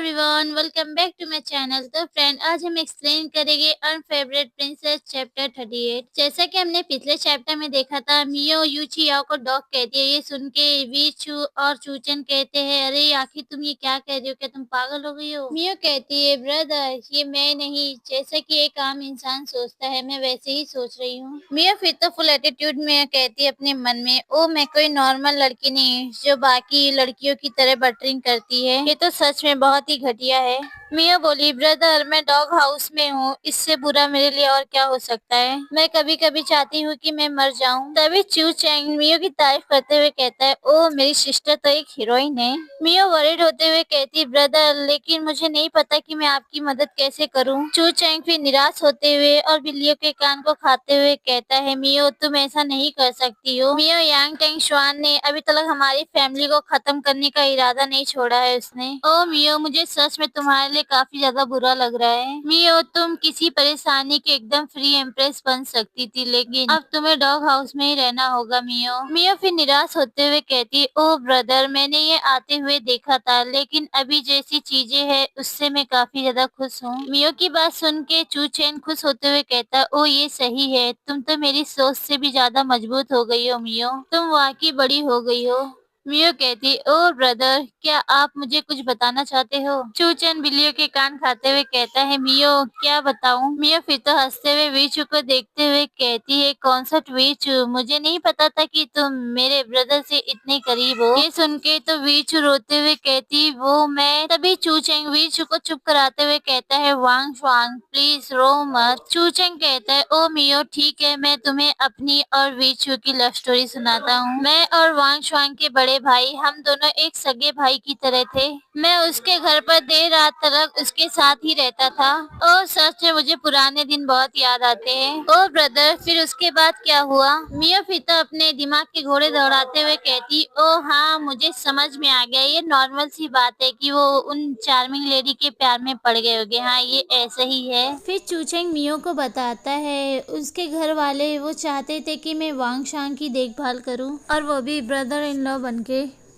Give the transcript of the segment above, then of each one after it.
Everyone, welcome back to my channel. तो friend, आज हम एक्सप्लेन करेंगे अनफेवरेट प्रिंसेस चैप्टर 38। जैसा कि हमने पिछले चैप्टर में देखा था, मियो यूचियाओ को डॉग कहती है। ये सुन के वी चू और चूचन कहते हैं, अरे आखिर तुम ये क्या कह रही हो, क्या तुम पागल हो गई हो? मियो कहती है, ब्रदर ये मैं नहीं, जैसा कि एक आम इंसान सोचता है मैं वैसे ही सोच रही हूँ। मियो फिर तो फुल एटीट्यूड में कहती है अपने मन में, ओ मैं कोई नॉर्मल लड़की नहीं जो बाकी लड़कियों की तरह बटरिंग करती है, ये तो सच में बहुत ही घटिया है। मियो बोली, ब्रदर मैं डॉग हाउस में हूँ, इससे बुरा मेरे लिए और क्या हो सकता है। मैं कभी कभी चाहती हूँ कि मैं मर जाऊँ। तभी चू चैंग मियो की तारीफ करते हुए कहता है, ओ मेरी सिस्टर तो एक हीरोइन है। मियो वरीड होते हुए कहती, ब्रदर लेकिन मुझे नहीं पता कि मैं आपकी मदद कैसे करूँ। चू चैंग फिर निराश होते हुए और बिल्लियों के कान को खाते हुए कहता है, मियो तुम ऐसा नहीं कर सकती हो। मियो यांग टेंग शुआन ने अभी तक हमारी फैमिली को खत्म करने का इरादा नहीं छोड़ा है उसने। ओ मियो मुझे सच में तुम्हारे लिए काफी ज्यादा बुरा लग रहा है। मियो तुम किसी परेशानी के एकदम फ्री एम्प्रेस बन सकती थी, लेकिन अब तुम्हें डॉग हाउस में ही रहना होगा। मियो मियो फिर निराश होते हुए कहती, ओ ब्रदर मैंने ये आते हुए देखा था, लेकिन अभी जैसी चीजें हैं उससे मैं काफी ज्यादा खुश हूँ। मियो की बात सुन के चू चैन खुश होते हुए कहता, ओ ये सही है, तुम तो मेरी सोच से भी ज्यादा मजबूत हो गई हो मियो, तुम वाकई बड़ी हो गई हो। मियो कहती, ओ ब्रदर क्या आप मुझे कुछ बताना चाहते हो? चूचन बिल्लियों के कान खाते हुए कहता है, मियो क्या बताऊं? मियो फिर तो हंसते हुए वीचू को देखते हुए कहती है, कॉन्सर्ट वीचू मुझे नहीं पता था कि तुम मेरे ब्रदर से इतने करीब हो। ये सुन के तो वीचू रोते हुए कहती, वो मैं। तभी चूचेंग वीचू को चुप कराते हुए कहता है, वांग वांग प्लीज रो मत। चूचेंग कहता है, ओ मियो ठीक है, मैं तुम्हें अपनी और वीचू की लव स्टोरी सुनाता हूँ। मैं और वांग शुआंग के बड़े भाई हम दोनों एक सगे भाई की तरह थे। मैं उसके घर पर देर रात तक उसके साथ ही रहता था। ओ सच में मुझे पुराने दिन बहुत याद आते हैं। ओ ब्रदर फिर उसके बाद क्या हुआ? मियो फिर अपने दिमाग के घोड़े दौड़ाते हुए कहती, ओ हाँ मुझे समझ में आ गया, ये नॉर्मल सी बात है कि वो उन चार्मिंग लेडी के प्यार में पड़ गए होंगे। हाँ ये ऐसे ही है। फिर चूचेंग मियो को बताता है, उसके घर वाले वो चाहते थे कि मैं वांग शांग की देखभाल करूं, और वो भी ब्रदर इन लॉ बनके।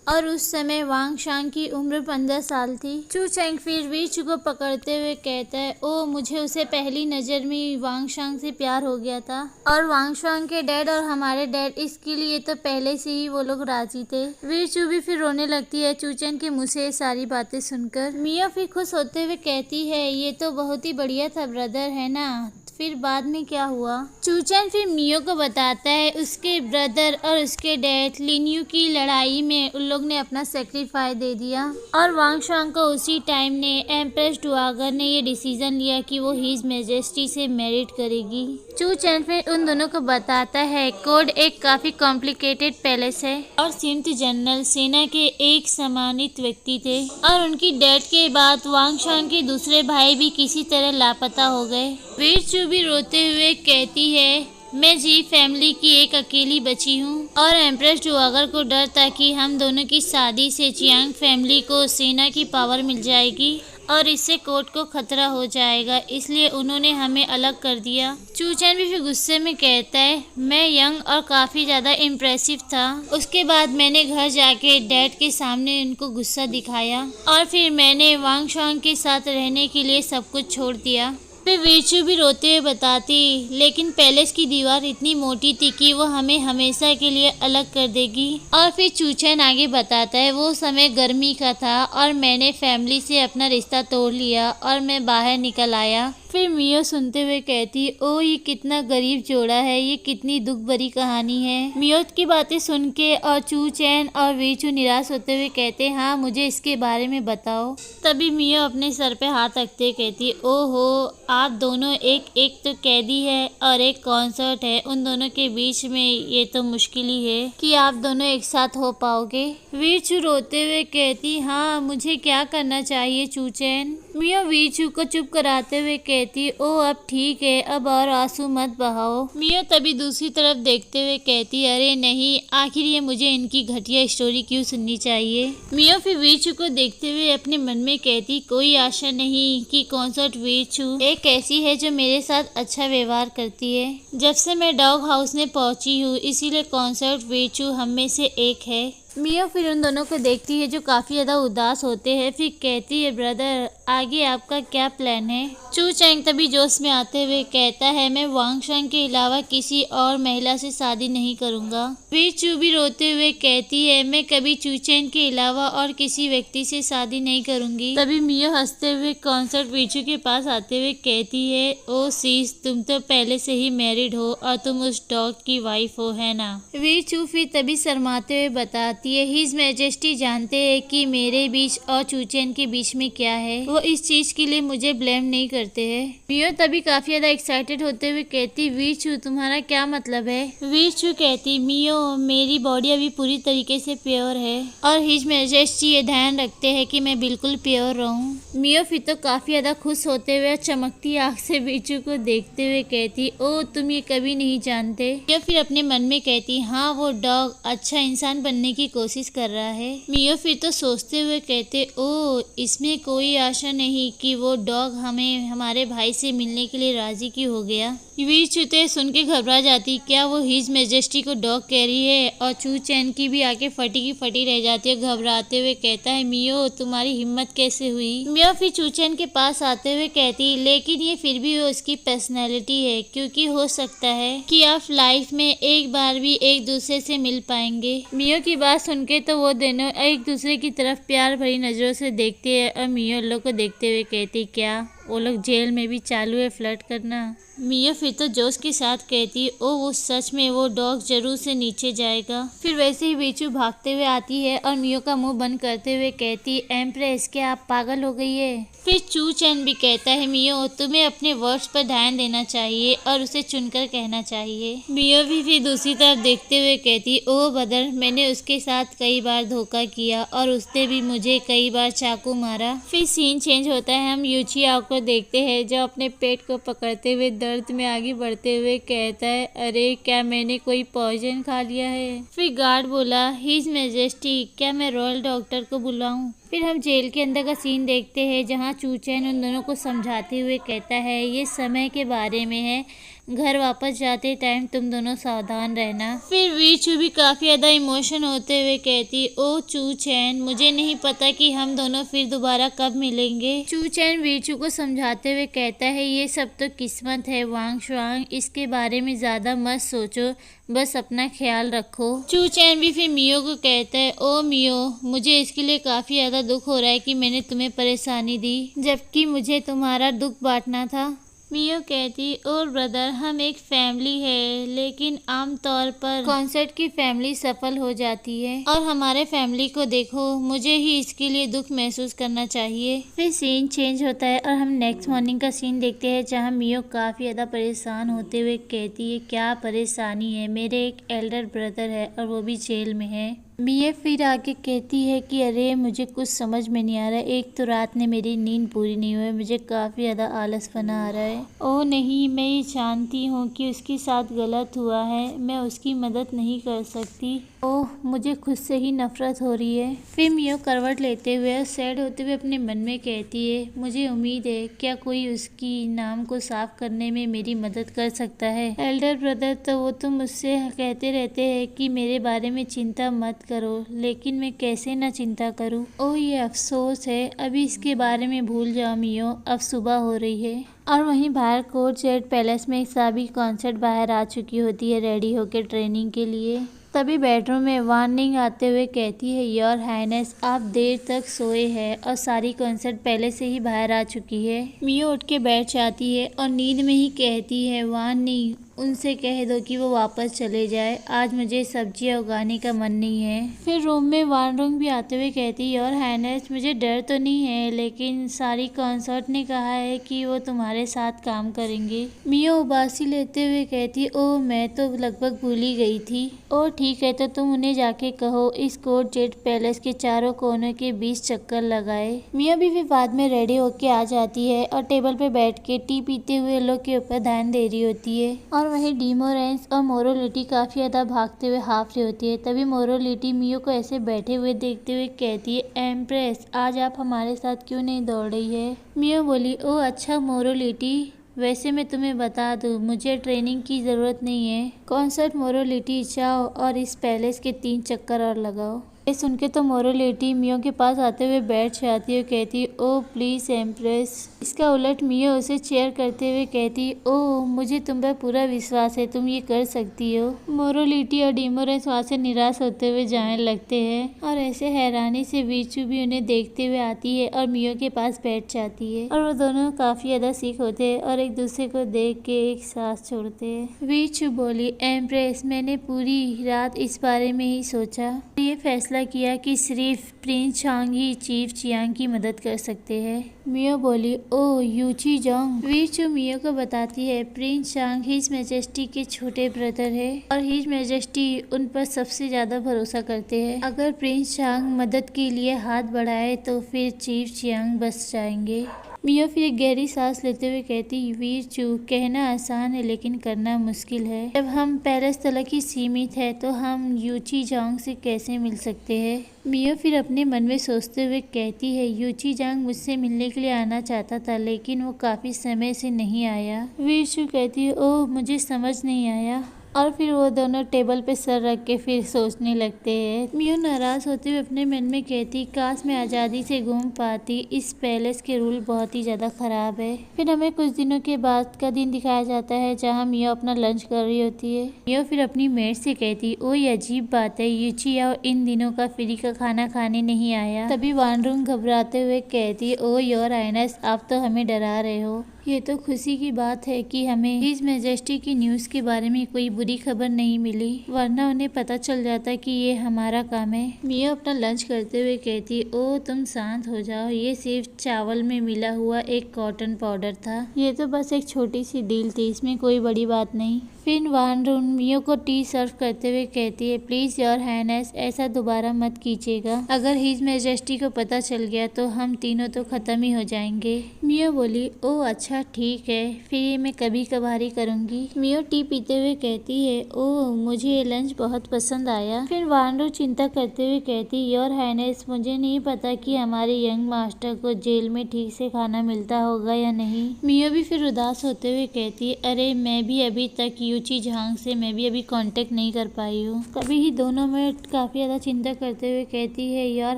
और उस समय वांग शांग की उम्र 15 साल थी। चू चैंग फिर वीचू को पकड़ते हुए कहता है, ओ मुझे उसे पहली नजर में वांग शांग से प्यार हो गया था, और वांग शांग के डैड और हमारे डैड इसके लिए तो पहले से ही वो लोग राजी थे। वीचू भी फिर रोने लगती है चू चैंग के मुँह से ये सारी बातें सुनकर। मिया फिर खुश होते हुए कहती है, ये तो बहुत ही बढ़िया था ब्रदर, है ना? फिर बाद में क्या हुआ? चूचन फिर मियो को बताता है, उसके ब्रदर और उसके डैड लिन्यू की लड़ाई में उन लोग ने अपना सेक्रीफाइस दे दिया, और वांग शुआंग को उसी टाइम ने एम्प्रेस डुआगर ने ये डिसीजन लिया कि वो हिज मेजेस्टी से मैरिड करेगी। चूचन फिर उन दोनों को बताता है, कोड एक काफी कॉम्प्लिकेटेड पैलेस है, और सिंथ जनरल सेना के एक सम्मानित व्यक्ति थे, और उनकी डेथ के बाद वांग शुआंग के दूसरे भाई भी किसी तरह लापता हो गए। वीचू भी रोते हुए कहती है, मैं जी फैमिली की एक अकेली बची हूँ, और एम्प्रेस डुआगर को डर था कि हम दोनों की शादी से चियांग फैमिली को सेना की पावर मिल जाएगी और इससे कोर्ट को खतरा हो जाएगा, इसलिए उन्होंने हमें अलग कर दिया। चूचैन भी फिर गुस्से में कहता है, मैं यंग और काफी ज्यादा इम्प्रेसिव था। उसके बाद मैंने घर जाके डैड के सामने उनको गुस्सा दिखाया, और फिर मैंने वांग शुआंग के साथ रहने के लिए सब कुछ छोड़ दिया। फिर वीचू भी रोते हुए बताती, लेकिन पैलेस की दीवार इतनी मोटी थी कि वो हमें हमेशा के लिए अलग कर देगी। और फिर चूचैन आगे बताता है, वो समय गर्मी का था और मैंने फैमिली से अपना रिश्ता तोड़ लिया और मैं बाहर निकल आया। फिर मियो सुनते हुए कहती, ओ ये कितना गरीब जोड़ा है, ये कितनी दुख भरी कहानी है। मियो की बातें सुन के और चू चैन और वीचू निराश होते हुए कहते, हाँ मुझे इसके बारे में बताओ। तभी मियो अपने सर पे हाथ रखते कहती, ओहो आप दोनों एक तो कैदी है और एक कॉन्सर्ट है, उन दोनों के बीच में ये तो मुश्किल ही है कि आप दोनों एक साथ हो पाओगे। वीचू रोते हुए कहती, हाँ मुझे क्या करना चाहिए चूचैन? मियो वीचू को चुप कराते हुए कहती, ओ अब ठीक है, अब और आंसू मत बहाओ। मियो तभी दूसरी तरफ देखते हुए कहती, अरे नहीं, आखिर ये मुझे इनकी घटिया स्टोरी क्यों सुननी चाहिए? मियो फिर वीचू को देखते हुए अपने मन में कहती, कोई आशा नहीं कि कॉन्सर्ट वीचू एक ऐसी है जो मेरे साथ अच्छा व्यवहार करती है। जब से मैं डॉग हाउस में पहुंची हूँ, इसीलिए कॉन्सर्ट वीचू हम में से एक है। मियो फिर उन दोनों को देखती है जो काफी ज्यादा उदास होते हैं। फिर कहती है ब्रदर आगे आपका क्या प्लान है। चू चैंग तभी जोश में आते हुए कहता है मैं वांग शांग के अलावा किसी और महिला से शादी नहीं करूंगा। वी चू भी रोते हुए कहती है मैं कभी चू चैंग के अलावा और किसी व्यक्ति से शादी नहीं करूंगी। तभी मियो हंसते हुए कॉन्सर्ट वीचू के पास आते हुए कहती है ओ सीस तुम तो पहले से ही मैरिड हो और तुम उस डॉग की वाइफ हो है ना। वी चू फिर तभी शर्माते हुए बताती है हिज मैजेस्टी जानते हैं कि मेरे बीच और चू चैंग के बीच में क्या है। वो इस चीज के लिए मुझे ब्लेम नहीं करते हैं। मियो तभी काफी ज्यादा एक्साइटेड होते हुए कहती वी चू तुम्हारा क्या मतलब है। वी चू कहती मियो मेरी बॉडी अभी पूरी तरीके से प्योर है और हिज मैजेस्टी ये ध्यान रखते हैं कि मैं बिल्कुल प्योर रहूं। मियो फिर तो काफी ज्यादा खुश होते हुए चमकती आंख से वी चू को देखते हुए कहती ओ तुम ये कभी नहीं जानते। मियो फिर अपने मन में कहती हाँ वो डॉग अच्छा इंसान बनने की कोशिश कर रहा है। मियो फिर तो सोचते हुए कहते ओ इसमें कोई आशा नहीं कि वो डॉग हमें हमारे भाई से मिलने के लिए राजी क्यों हो गया। वी चूते सुन के घबरा जाती क्या वो हिज मैजेस्टी को डॉग कह रही है और चू चैन की भी आके फटी की फटी रह जाती है। घबराते हुए कहता है मियो तुम्हारी हिम्मत कैसे हुई। मियो फिर चू चैन के पास आते हुए कहती लेकिन ये फिर भी उसकी पर्सनैलिटी है क्योंकि हो सकता है कि आप लाइफ में एक बार भी एक दूसरे से मिल पाएंगे। मियो की बात सुन के तो वो दोनों एक दूसरे की तरफ प्यार भरी नजरों से देखते हैं और मियो लोग को देखते हुए कहती क्या वो लोग जेल में भी चालू है फ्लर्ट करना। मियो फिर तो जोश के साथ कहती ओ वो सच में वो डॉग जरूर से नीचे जाएगा। फिर वैसे ही वीचू भागते हुए आती है और मियो का मुंह बंद करते हुए कहती एम्प्रेस क्या आप पागल हो गई है। फिर चू चैन भी कहता है मियो तुम्हें अपने वर्ड्स पर ध्यान देना चाहिए और उसे चुनकर कहना चाहिए। मियो भी फिर दूसरी तरफ देखते हुए कहती ओ बदर मैंने उसके साथ कई बार धोखा किया और उसने भी मुझे कई बार चाकू मारा। फिर सीन चेंज होता है हम यूचियाओ को देखते हैं जो अपने पेट को पकड़ते हुए दर्द में आगे बढ़ते हुए कहता है अरे क्या मैंने कोई पॉइजन खा लिया है। फिर गार्ड बोला हिज मैजेस्टी क्या मैं रॉयल डॉक्टर को बुलाऊं। फिर हम जेल के अंदर का सीन देखते हैं जहां चू चैन उन दोनों को समझाते हुए कहता है ये समय के बारे में है घर वापस जाते टाइम तुम दोनों सावधान रहना। फिर वी चू भी काफी ज्यादा इमोशन होते हुए कहती ओ चू चैन मुझे नहीं पता कि हम दोनों फिर दोबारा कब मिलेंगे। चू चैन वी चू को समझाते हुए कहता है ये सब तो किस्मत है वांग शुआंग इसके बारे में ज्यादा मत सोचो बस अपना ख्याल रखो। चू चैन भी फिर मियो को कहता है ओ मियो मुझे इसके लिए काफी ज्यादा दुख हो रहा है कि मैंने तुम्हें परेशानी दी जबकि मुझे तुम्हारा दुख बांटना था। मियो कहती और ब्रदर हम एक फैमिली है लेकिन आमतौर पर कॉन्सर्ट की फैमिली सफल हो जाती है और हमारे फैमिली को देखो मुझे ही इसके लिए दुख महसूस करना चाहिए। फिर सीन चेंज होता है और हम नेक्स्ट मॉर्निंग का सीन देखते हैं जहां मियो काफी ज्यादा परेशान होते हुए कहती है क्या परेशानी है मेरे एक एल्डर ब्रदर है और वो भी जेल में है। मियो फिर आके कहती है कि अरे मुझे कुछ समझ में नहीं आ रहा है एक तो रात ने मेरी नींद पूरी नहीं हुई मुझे काफ़ी ज़्यादा आलसपना आ रहा है। ओह नहीं मैं ये जानती हूँ कि उसके साथ गलत हुआ है मैं उसकी मदद नहीं कर सकती। ओह मुझे खुद से ही नफरत हो रही है। फिर मियो करवट लेते हुए सैड होते हुए अपने मन में कहती है मुझे उम्मीद है क्या कोई उसकी नाम को साफ करने में मेरी मदद कर सकता है। एल्डर ब्रदर तो वो तो मुझसे कहते रहते हैं कि मेरे बारे में चिंता मत करो लेकिन मैं कैसे ना चिंता करूं। ओह ये अफसोस है अभी इसके बारे में भूल जाओ मियो अब सुबह हो रही है। और वहीं बाहर कोर्ट जेट पैलेस में सभी कॉन्सर्ट बाहर आ चुकी होती है रेडी होकर ट्रेनिंग के लिए। तभी बेडरूम में वार्निंग आते हुए कहती है योर हाइनेस आप देर तक सोए हैं और सारी कॉन्सर्ट पहले से ही बाहर आ चुकी है। मियो उठ के बैठ जाती है और नींद में ही कहती है वार्निंग उनसे कह दो कि वो वापस चले जाए आज मुझे सब्जियां उगाने का मन नहीं है। फिर रूम में वार्निंग भी आते हुए कहती है योर हाइनेस मुझे डर तो नहीं है लेकिन सारी कॉन्सर्ट ने कहा है कि वो तुम्हारे साथ काम करेंगे। मियो उबासी लेते हुए कहती ओह मैं तो लगभग भूल ही गई थी। ओह ठीक है तो तुम उन्हें जाके कहो इस कोर्ट जेट पैलेस के चारों कोनों के 20 चक्कर लगाए। मियो भी फिर बाद में रेडी होके आ जाती है और टेबल पे बैठ के टी पीते हुए लोग के ऊपर ध्यान दे रही होती है और वहीं डीमोरेंस और मोरोलिटी काफी ज्यादा भागते हुए हाफ रही होती है। तभी मोरोलिटी मियो को ऐसे बैठे हुए देखते हुए कहती है एम्प्रेस आज आप हमारे साथ क्यों नहीं दौड़ रही है। मियो बोली ओह अच्छा मोरोलिटी वैसे मैं तुम्हें बता दूं मुझे ट्रेनिंग की ज़रूरत नहीं है। कॉन्सर्ट मोरोलिटी जाओ और इस पैलेस के 3 चक्कर और लगाओ। ये सुन के तो मोरोलेटी मियो के पास आते हुए बैठ जाती है और कहती, ओ प्लीज एम्प्रेस। इसका उलट मियो उसे चेयर करते हुए कहती, ओ मुझे तुम पर पूरा विश्वास है, तुम ये कर सकती हो। मोरोलेटी और डीमोरेस वहाँ से निराश होते हुए जाने लगते हैं और ऐसे हैरानी से वीचू भी उन्हें देखते हुए आती है और मियो के पास बैठ जाती है और वो दोनों काफी ज्यादा सीख होते हैं और एक दूसरे को देख के एक सांस छोड़ते हैं। वीचू बोली, एम्प्रेस मैंने पूरी रात इस बारे में ही सोचा, ये फैसला किया कि सिर्फ प्रिंस चांग ही चीफ चियांग की मदद कर सकते हैं। मियो बोली, ओ यूची जोंग। वीचू मियो को बताती है, प्रिंस चांग हिज मैजेस्टी के छोटे ब्रदर है और हिज मैजेस्टी उन पर सबसे ज्यादा भरोसा करते हैं। अगर प्रिंस चांग मदद के लिए हाथ बढ़ाए तो फिर चीफ चियांग बच जाएंगे। मियो फिर एक गहरी सांस लेते हुए कहती, वीचू कहना आसान है लेकिन करना मुश्किल है। जब हम पैलेस तलक ही सीमित है तो हम यूची जांग से कैसे मिल सकते हैं। मियो फिर अपने मन में सोचते हुए कहती है, यूची जांग मुझसे मिलने के लिए आना चाहता था लेकिन वो काफी समय से नहीं आया। वीचू कहती है, ओह मुझे समझ नहीं आया। और फिर वो दोनों टेबल पे सर रख के फिर सोचने लगते हैं। मियो नाराज होते हुए अपने मन में कहती, काश मैं आज़ादी से घूम पाती, इस पैलेस के रूल बहुत ही ज़्यादा ख़राब है। फिर हमें कुछ दिनों के बाद का दिन दिखाया जाता है जहाँ मियो अपना लंच कर रही होती है। मियो फिर अपनी मेड से कहती, ओ ये अजीब बात है, यूची याओ इन दिनों का फ्री का खाना खाने नहीं आया। तभी वानरुंग घबराते हुए कहती, ओ योर हाइनेस आप तो हमें डरा रहे हो। ये तो खुशी की बात है कि हमें हिज मैजेस्टी की न्यूज़ के बारे में कोई बुरी खबर नहीं मिली, वरना उन्हें पता चल जाता कि ये हमारा काम है। मियो अपना लंच करते हुए कहती, ओ तुम शांत हो जाओ, ये सिर्फ चावल में मिला हुआ एक कॉटन पाउडर था, ये तो बस एक छोटी सी डील थी, इसमें कोई बड़ी बात नहीं। फिर वानरुन मियो को टी सर्व करते हुए कहती है, प्लीज योर हाइनेस ऐसा दोबारा मत कीजिएगा, अगर हिज मैजेस्टी को पता चल गया तो हम तीनों तो खत्म ही हो जाएंगे। मियो बोली, ओ अच्छा ठीक है, फिर ये मैं कभी कभार ही करूँगी। मियो टी पीते हुए कहती है, ओ मुझे ये लंच बहुत पसंद आया। फिर वानरू चिंता करते हुए कहती, योर हाइनेस मुझे नहीं पता कि हमारे यंग मास्टर को जेल में ठीक से खाना मिलता होगा या नहीं। मियो भी फिर उदास होते हुए कहती, अरे मैं भी अभी तक यूची झांग से मैं भी अभी कांटेक्ट नहीं कर पाई हूँ। तभी ही दोनों में काफी ज्यादा चिंता करते हुए कहती है, योर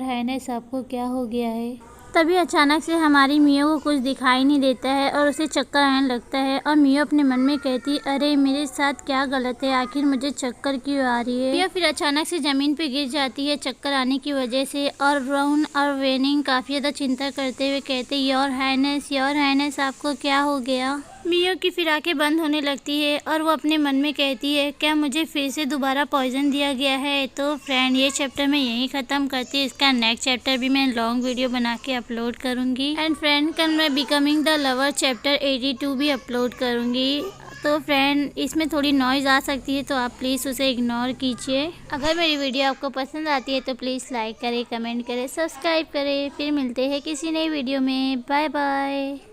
हाइनेस आपको क्या हो गया है। तभी अचानक से हमारी मियो को कुछ दिखाई नहीं देता है और उसे चक्कर आने लगता है और मियो अपने मन में कहती, अरे मेरे साथ क्या गलत है, आखिर मुझे चक्कर क्यों आ रही है। मियो फिर अचानक से जमीन पे गिर जाती है चक्कर आने की वजह से और ब्राउन और वेनिंग काफी ज्यादा चिंता करते हुए कहते, योर हाइनेस आपको क्या हो गया। मियो की फिर आंखें बंद होने लगती है और वो अपने मन में कहती है, क्या मुझे फिर से दोबारा पॉइजन दिया गया है। तो फ्रेंड ये चैप्टर मैं यहीं ख़त्म करती हूँ, इसका नेक्स्ट चैप्टर भी मैं लॉन्ग वीडियो बना के अपलोड करूँगी। एंड फ्रेंड कल मैं बिकमिंग द लवर चैप्टर 82 भी अपलोड करूँगी। तो फ्रेंड इसमें थोड़ी नॉइज़ आ सकती है तो आप प्लीज़ उसे इग्नोर कीजिए। अगर मेरी वीडियो आपको पसंद आती है तो प्लीज़ लाइक करें, कमेंट करें, सब्सक्राइब करें। फिर मिलते हैं किसी नई वीडियो में। Bye bye.